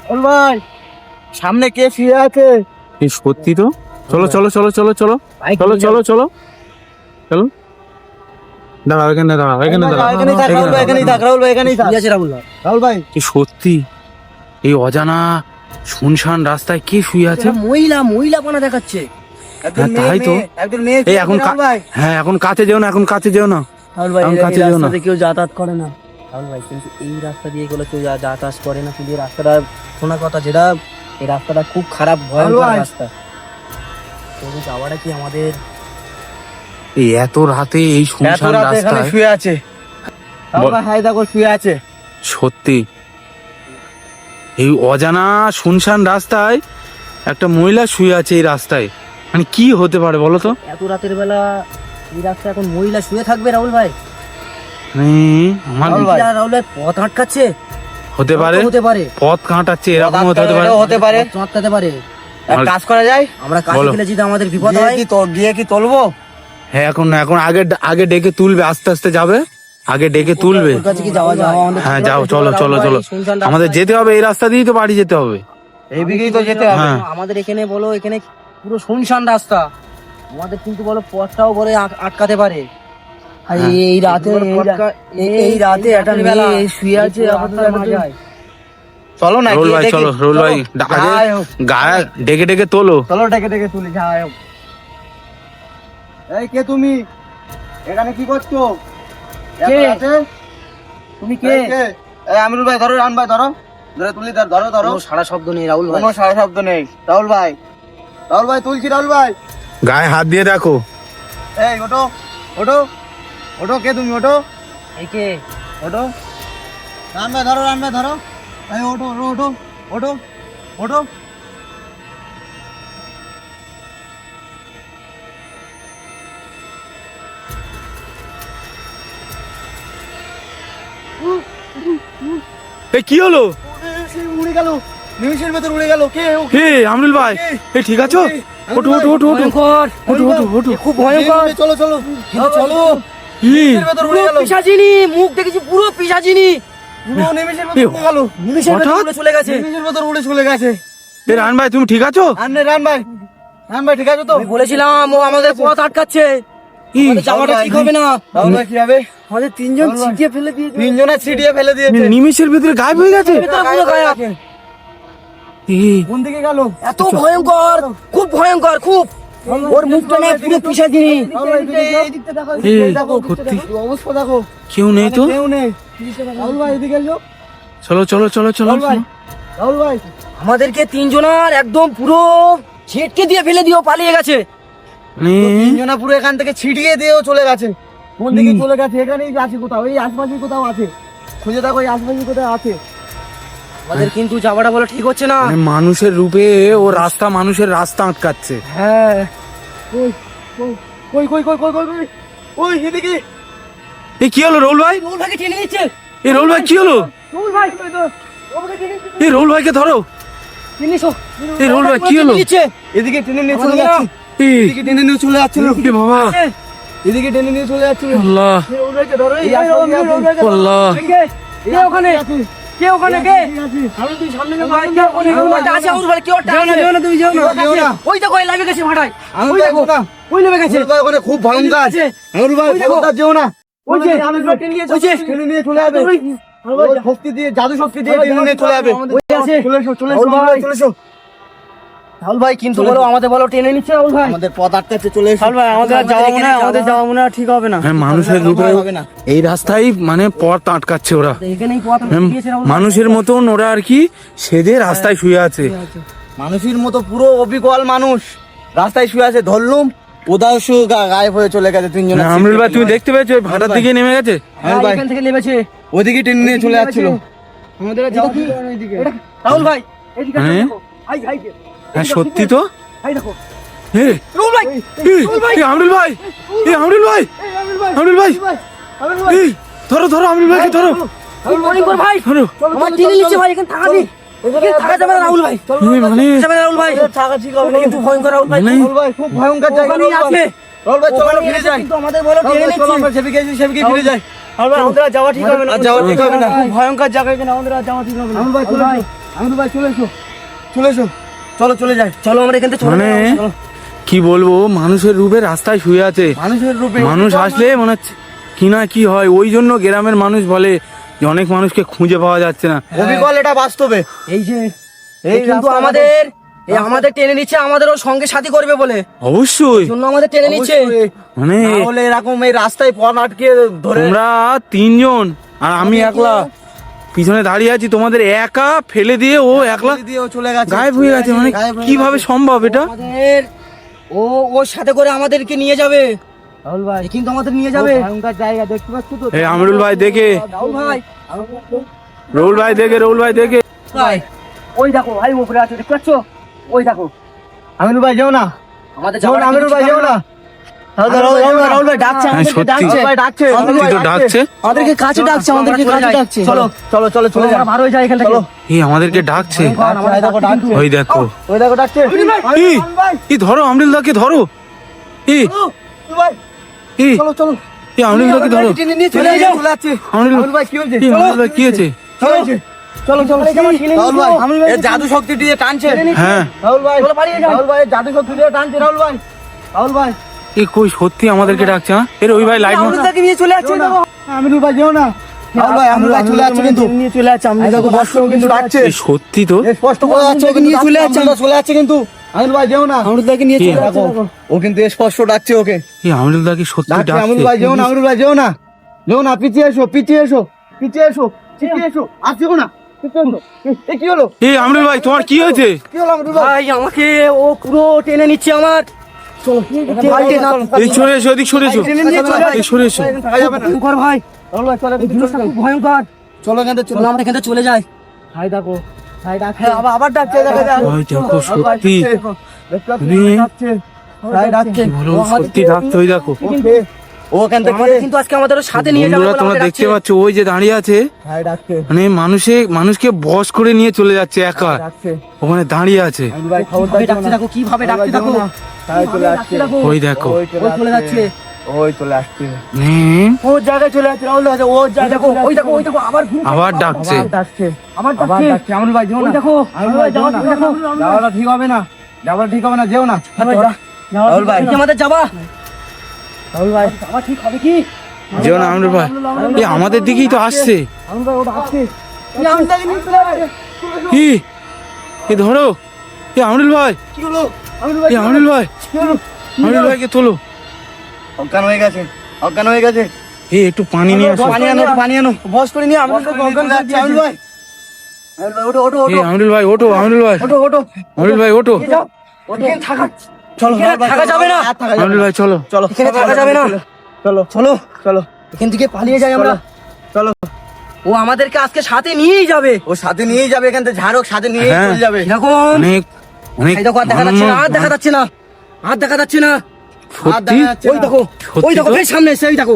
রাহুল ভাই সামনে কে শুয়ে আছে? এই সত্যি তো। চলো চলো চলো চলো চলো চলো চলো চলো চলো। দাঁড়াও এখানে, দাঁড়াও এখানে, দাঁড়াও এখানেই থাক রাহুল ভাই, এখানেই থাক রাহুল ভাই, এখানেই থাক। শুয়ে আছে রাহুল ভাই। রাহুল ভাই কি সত্যি এই অজানা শুনশান রাস্তায় কে শুয়ে আছে? এটা মহিলাপনা দেখাচ্ছে। হ্যাঁ, তাই তো। একজন মেয়ে এই এখন রাহুল ভাই। হ্যাঁ, এখন কাছে যেও না, এখন কাছে যেও না। রাহুল ভাই, এখন এই কাছে যেও না। রাস্তাতে কেউ যাতায়াত করে না রাহুল ভাই, কিন্তু এই রাস্তা দিয়ে গেলে কেউ যাতায়াত করে না। কিন্তু এই রাস্তাটা শোনা কথা, যেটা এই রাস্তাটা খুব খারাপ, ভয়ঙ্কর ভাই। রাস্তা। তবু যাওয়াটা কি আমাদের? এই এত রাতে এই এত শুনশান রাতে এখানে রাস্তায় শুয়ে আছে রাহুল ভাই, হাই দেখো শুয়ে আছে। সত্যি এই অজানা শুনশান রাস্তায় একটা মহিলা শুয়ে আছে এই রাস্তায়, মানে কি হতে পারে বলো তো? এত রাতের বেলা এই রাস্তায় এখন মহিলা শুয়ে থাকবে রাহুল ভাই? মানে আমার রাহুল ভাই। রাহুল ভাই পথ আটকাচ্ছে, হতে পারে, হতে পারে, পথ কাঁটাচ্ছে, এরকম হতে পারে। হতে পারে। পথ আটকাতে পারে। এক কাজ করা যায়, আমরা কাছে বলো। গেলে যদি আমাদের বিপদ গিয়ে হয়, গিয়ে কি তুলবো? হ্যাঁ, এখন না, এখন আগে আগে ডেকে তুলবে, আস্তে আস্তে যাবে, আগে ডেকে তুলবে। ওর কাছে কি যাওয়া আমাদের? হ্যাঁ যাও, চলো চলো চলো, আমাদের যেতে হবে, এই রাস্তা দিয়েই তো বাড়ি যেতে হবে। এইদিকেই তো যেতে হবে। হ্যাঁ। আমাদের এখানে বলো, এখানে পুরো শুনশান রাস্তা, আমাদের কিন্তু বলো পথটাও বলে আটকাতে পারে। আর হ্যাঁ। এই রাতে এই রাতে একটা মেয়ে শুয়ে আছে, চলো না, রোল গিয়ে ভাই দেখি। চলো, রোল ভাই আগে যাই হোক। গায়ে ডেকে ডেকে তোলো। চলো ডেকে ডেকে তুলি, যাই হোক। এই কে তুমি? এখানে কি করছো? এত কে? রাতে? তুমি কে? এই কে? এই আমিরুল ভাই ধরো, রান ভাই ধরো, ধরে তুলি, ধরো ধরো। কোনো সারা শব্দ নেই রাহুল ভাই। কোনো সারা শব্দ নেই। রাহুল ভাই, রাহুল ভাই তুলছি, রাহুল ভাই। গায়ে হাত দিয়ে দেখো। এই ওঠো, ওঠো, ওঠো, কে তুমি? ওঠো, এই কে? ওঠো। রান ভাই ধরো, রান ভাই ধরো। এই ওঠো, ওঠো, ওঠো, ওঠো, ওঠো। এই কি হলো? উড়ে গেল, নিমিষের ভেতর উড়ে গেল। কে ও? হে আমরুল ভাই, এই ঠিক আছো? ওঠো ওঠো ওঠো ওঠো ভয়ঙ্কর, ওঠো ওঠো ওঠো। খুব ভয়ঙ্কর। চলো চলো, কিন্তু চলো। কি? নিমিষের ভেতর উড়ে গেল, পিশাচিনী, মুখ দেখেছি পুরো পিশাচিনী, পুরো নিমিষের ভেতর উড়ে গেল। নিমিষের ভেতর হঠাৎ? উড়ে চলে গেছে। নিমিষের ভেতর উড়ে চলে গেছে। এ রান ভাই, তুমি ঠিক আছো? রান ভাই, রান ভাই ঠিক আছে তো? আমি বলেছিলাম ও আমাদের পথ আটকাচ্ছে, কি? আমাদের যাওয়াটা ঠিক হবে না। রাহুল ভাই কি হবে? আমাদের তিনজন ছিটিয়ে ফেলে দিয়েছে। তিনজনের ছিটিয়ে ফেলে দিয়েছে। নিমিষের ভিতরে গায়েব হয়ে গেছে। ভেতরে পুরো গায়েব। কোন দিকে গেল? এত ভয়ঙ্কর, খুব ভয়ঙ্কর, খুব। ওর মুখটা না পুরো পিশাচিনী। রাহুল ভাই, এই দিকটা দেখো, এই, এই দেখো, সত্যি। কি অবস্থা দেখো। কেউ নেই তো? কেউ নেই। রাহুল ভাই এদিকে এসো। চলো চলো চলো চলো। রাহুল ভাই, রাহুল ভাই। আমাদেরকে তিনজনার একদম পুরো ছিটকে দিয়ে ফেলে দিও, পালিয়ে গেছে। তিনজনা পুরো এখান থেকে ছিটিয়ে দিয়েও চলে গেছে। কোন দিকে চলে গেছে? এখানেই আছে কোথাও, এই আশপাশে কোথাও আছে। খুঁজে দেখো, এই আশপাশে কোথাও আছে। আমাদের কিন্তু যাওয়াটা বলে ঠিক হচ্ছে না। মানে মানুষের রূপে ও রাস্তা, মানুষের রাস্তা আটকাচ্ছে। হ্যাঁ, কই কই কই কই কই কই কই ওই এদিকে। এই কি হলো রোল ভাই? রোল ভাইকে টেনে নিচ্ছে। এই রোল ভাই কি হলো? রোল ভাই, ওকে টেনে নিচ্ছে। এই রোল ভাইকে ধরো। টেনে নিছো। এই রোল ভাই কি হলো? নিচ্ছে। এদিকে টেনে নিয়ে চলে আমাদের যাচ্ছে। এই, এদিকে টেনে নিয়ে চলে যাচ্ছিল। এ বাবা, এদিকে টেনে নিয়ে চলে যাচ্ছিল। আল্লাহ এই আশপাশে আছে। আল্লাহ। কে ওখানে? কে ওখানে? কে? আমি তুই সামনে যা। ভাই, কে ওখানে? ওটা আছে, ওর ভাই, কে ওটা আছে? তুমি যাও না, যাও না। ওই দেখো, এই লাগে গেছে ভাটায়। আমি ওই দেখো, দেখো না। ওই লেগে গেছে। রাহুল ভাই ওখানে খুব ভয়ঙ্কর আছে। রাহুল ভাই ওই দেখো। খবরদার যেও না। ওই যে, আমি টেনে নিয়ে ওই যে। টেনে নিয়ে চলে যাবে। ওই শক্তি দিয়ে, জাদু শক্তি দিয়ে টেনে নিয়ে চলে যাবে। ওই আছে। চলে এসো, চলে এসো, রাহুল ভাই। চলে এসো। রাহুল ভাই কিন্তু বলো, আমাদের বলো টেনে নিচ্ছে রাহুল ভাই। আমাদের পথ আটকাচ্ছে, চলে এসো। রাহুল ভাই, আমাদের আর যাওয়া মনে হয়, আমাদের যাওয়া মনে হয় ঠিক হবে না। হ্যাঁ, মানুষের রূপে হবে না। এই রাস্তায় মানে পথ আটকাচ্ছে ওরা। এখানেই পথ হ্যাঁ, দিয়েছে রাহুল ভাই। মানুষের মতন ওরা আর কি সেজে রাস্তায় শুয়ে আছে। মানুষের মতো পুরো অবিকল মানুষ রাস্তায় শুয়ে আছে। ধরলুম উদাস গায়েব হয়ে চলে গেছে তিনজন। হ্যাঁ, আমরুল ভাই তুমি দেখতে পেয়েছো ওই ভাটার দিকে নেমে গেছে? হ্যাঁ, এখান থেকে নেমেছে। ওদিকে টেনে নিয়ে চলে যাচ্ছিল। আমাদের আর যাওয়া ঠিক হবে না এইদিকে। রাহুল ভাই, এইদিকে হ্যাঁ? দেখো। আই আই হ্যাঁ সত্যি তো। আই দেখো। এ, রাহুল ভাই, এ, আমরুল ভাই, এ আমরুল ভাই, আমরুল ভাই, এই ধরো ধরো আমরুল ভাইকে ধরো, গুড মর্নিং কর ভাই। ধরো। আমার টেনে নিচ্ছে ভাই, এখানে থাকা নেই। এখানে থাকা যাবে না রাহুল ভাই। এই মানে যাবে না রাহুল ভাই। থাকা ঠিক হবে না, কিন্তু ভয়ঙ্কর রাহুল ভাই। মানে রাহুল ভাই খুব ভয়ঙ্কর জায়গা। ওখানেই আছে। রাহুল ভাই চলো আমরা ওখানেই ফিরে আছে, যাই। কিন্তু আমাদের বলো টেনে রাহুল ভাই, চলো নিচ্ছে। আমরা সেদিকে ফিরে যাই। রাহুল ভাই, আমাদের আর যাওয়া ঠিক হবে না। আর যাওয়া ঠিক হবে না। খুব ভয়ঙ্কর জায়গা, এখানে আমাদের আর যাওয়া ঠিক হবে না। রাহুল ভাই চলে এসো। আমিনুল ভাই চলে এসো, চলে এসো, চলো চলে যাই। চলো আমরা এখান থেকে চলে মানে যাই, চলো। কি বলবো, মানুষের রূপে রাস্তায় শুয়ে আছে। মানুষের রূপে মানুষ আসলে মনে হচ্ছে কি না কি হয়। ওই জন্য গ্রামের মানুষ বলে যে অনেক মানুষকে খুঁজে পাওয়া যাচ্ছে না। অবিকল এটা বাস্তবে। এই যে এই কিন্তু রাস্তাটা আমাদের আমাদের টেনে নিচ্ছে, আমাদের ওর সঙ্গে সাথী করবে বলে অবশ্যই জন্য আমাদের টেনে নিচ্ছে। অবশ্যই। মানে তাহলে এরকম এই রাস্তায় পথ আটকে ধরে তোমরা তিনজন আর আমি একলা পিছনে দাঁড়িয়ে আছি, তোমাদের একা ফেলে দিয়ে ও একলা দিয়ে ও চলে গেছে, গায়েব হয়ে গেছে। মানে গায়েব হয়ে কিভাবে গেছে। সম্ভব এটা? আমাদের ওর সাথে করে আমাদেরকে নিয়ে যাবে। রাহুল ভাই এ কিন্তু আমাদের নিয়ে যাবে। ভয়ঙ্কর জায়গা দেখতে পাচ্ছ তো? এই আমিরুল ভাই দেখে, রাহুল ভাই, রৌল ভাই দেখে, রৌল ভাই দেখে। ভাই ওই দেখো ভাই উপরে আছে, দেখতে পাচ্ছ? ওই দেখো আমিনুল ভাই যাও না, আমাদের যাও না, আমিনুল ভাই যাও না। রাহুল ভাই ডাকছে, হ্যাঁ, আমাদেরকে সত্যি। ডাকছে। ভাই ডাকছে, আমাদেরকে সত্যি তো ডাকছে। আমাদেরকে কাছে ডাকছে, আমাদেরকে কাছে ডাকছে। চলো চলো চলো চলে যাই, আমরা বার হয়ে যাই এখান থেকে। চলো। এই আমাদেরকে ডাকছে। এই দেখো ডাকছে, ওই দেখো, ওই দেখো ডাকছে। এই এই ধরো আমিরুল দাকে ধরো। এই ভাই এই চলো চলো, এই আমিরুল দাকে ধরো। টেনে নিয়ে চলে যাও। চলে যাচ্ছে। আমিরুল আমিনুল ভাই কি হয়েছে? এই আমিরুল ভাই কি হয়েছে? চলো চলো চলো, রাহুল ভাই এর জাদু শক্তি দিয়ে টানছে। হ্যাঁ রাহুল ভাই চলো পালিয়ে যাই। রাহুল ভাই এর জাদু শক্তি দিয়ে টানছে। রাহুল ভাই, রাহুল ভাই এই কই সত্যি আমাদেরকে ডাকছে? হ্যাঁ এর ওই ভাই লাইট আমাদেরকে নিয়ে চলে যাচ্ছে। দেখো আমিনুল ভাই যেও না। রাহুল ভাই আমিনুল ভাই চলে যাচ্ছে কিন্তু, নিয়ে চলে যাচ্ছে। এই দেখো বর্ষ কিন্তু ডাকছে, এই সত্যি তো। এ স্পষ্ট বোঝা যাচ্ছে ও কিন্তু চলে যাচ্ছে, চলে যাচ্ছে কিন্তু। আমিনুল ভাই যেও না, আমাদেরকে নিয়ে কি? চলে যাচ্ছে। দেখো ও কিন্তু স্পষ্ট ডাকছে ওকে, এই আমিরুল দাকে সত্যি ডাকছে। ডাকছে। আমিনুল ভাই যেও না, আমিনুল ভাই যেও না, যেও না, পিছিয়ে এসো, পিছিয়ে এসো, পিছিয়ে এসো, পিছিয়ে এসো, আসিও না, পিছিয়ে এসো। এ কি হলো, এই আমিরুল ভাই তোমার কি হয়েছে? কি হলো আমিনুল ভাই? ভাই আমাকে ও পুরো টেনে নিচ্ছে আমার। চলো ভাই, এই সরে এসো, ওদিক সরে এসো, টেনে নিয়ে চলে এই সরে এসো। থাকা যাবে না। ভয়ঙ্কর ভাই, রাহুল ভাই চলে এই জিনিসটা খুব ভয়ঙ্কর। চলো এখান থেকে চলো চলো। আমরা এখান থেকে চলে যাই। ভাই দেখো, ভাই ডাকছে, আবার ডাকছে, দেখা যায়। ভাই দেখো সত্যি। দেখতে পাচ্ছ? তুমি ডাকছে, ভাই ডাকছে। কি বলো, সত্যি ডাকছে। ওই দেখো ওকে, ও ওখান থেকে আমাদের কিন্তু আজকে আমাদের ওর সাথে নিয়ে যাবে বন্ধুরা, বলে তোমরা আমাদের দেখতে ডাকছে। পাচ্ছ ওই যে দাঁড়িয়ে আছে, ভাই ডাকছে, মানে মানুষকে বশ করে নিয়ে চলে যাচ্ছে একা। ডাকছে। ওখানে দাঁড়িয়ে আছে। আমিনুল ভাই খবর কিভাবে দাও ডাকছে দেখো, কিভাবে ডাকছে দেখো। ভাই চলে আসছে, ওই দেখো, ওই ওই চলে যাচ্ছে। ওই চলে আসছে, হুম, ওর জায়গায় চলে আসছে। রাহুল ভাই ওর ওই জায়গায় দেখো, ওই দেখো, ওই দেখো আবার ঘুরে আবার ডাকছে। আবার ডাকছে, আবার আবার ডাকছে। ডাকছে। আমিনুল ভাই যেও ওই না, দেখো, আমিনুল ভাই যেও না, ওই দেখো। যাওয়াটা ঠিক হবে না, যাওয়াটা ঠিক হবে না, যেও না। রাহুল ভাই, এই যে আমাদের যাবা। রাহুল ভাই, যাওয়া ঠিক হবে কি? যেও না আমিরুল ভাই, এই আমাদের দিকেই তো আসছে। আমিনুল ভাই ও ডাকছে। এই আমিনুল ভাইকে নিয়ে চলে আসছে। কি এই ধরো, এই আমিরুল ভাই, কি হলো? আমিনুল ভাই এই আমিরুল ভাই, কি হলো? আমিরুল ভাইকে তোলো। অজ্ঞান হয়ে গেছে, অজ্ঞান হয়ে গেছে। এই একটু পানি নিয়ে আসো। পানি আনো, পানি আনো। বস করে নিয়ে আমিনুল ভাইকে অজ্ঞান করে দিয়েছে। আমিনুল ভাই, আমিনুল ভাই ওঠো, ওঠো, এই ওঠো, আমিরুল ভাই ওঠো, আমিরুল ভাই, ওঠো, ওঠো। আমিরুল ভাই ওঠো, যাও, এখানে থাকা, চলো, এখানে রাহুল ভাই, থাকা যাবে না। আর থাকা যাবে আমিরুল না। ভাই চলো। চলো, এখানে থাকা যাবে না। চলো, চলো চলো, এখান থেকে পালিয়ে যাই আমরা। চলো। ও আমাদেরকে আজকে সাথে নিয়েই যাবে। ও সাথে নিয়েই যাবে, এখান থেকে ঝাড়ক সাথে নিয়ে হ্যাঁ। চলে যাবে। এরকম অনেক অনেক এই দেখো আর দেখা যাচ্ছে না, আর দেখা যাচ্ছে না, আর দেখা যাচ্ছে না। সত্যি দেখা যাচ্ছে ওই দেখো, সত্যি ওই দেখো তো? এই সামনে এসে, ওই দেখো,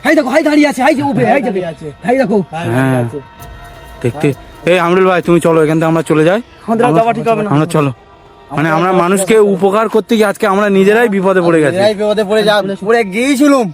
এই দেখো, হাই দাঁড়িয়ে আছে, হাই যে উঠে, হাই যাবে, হাই দেখো। হ্যাঁ দেখতে। এই আমিরুল ভাই তুমি চলো, এখান থেকে আমরা চলে যাই। আমাদের আর যাওয়া ঠিক হবে না। আমরা চলো, মানে আমরা মানুষকে উপকার করতে গিয়ে আজকে আমরা নিজেরাই বিপদে পড়ে গেছি। বিপদে পড়ে গিয়েছিলাম।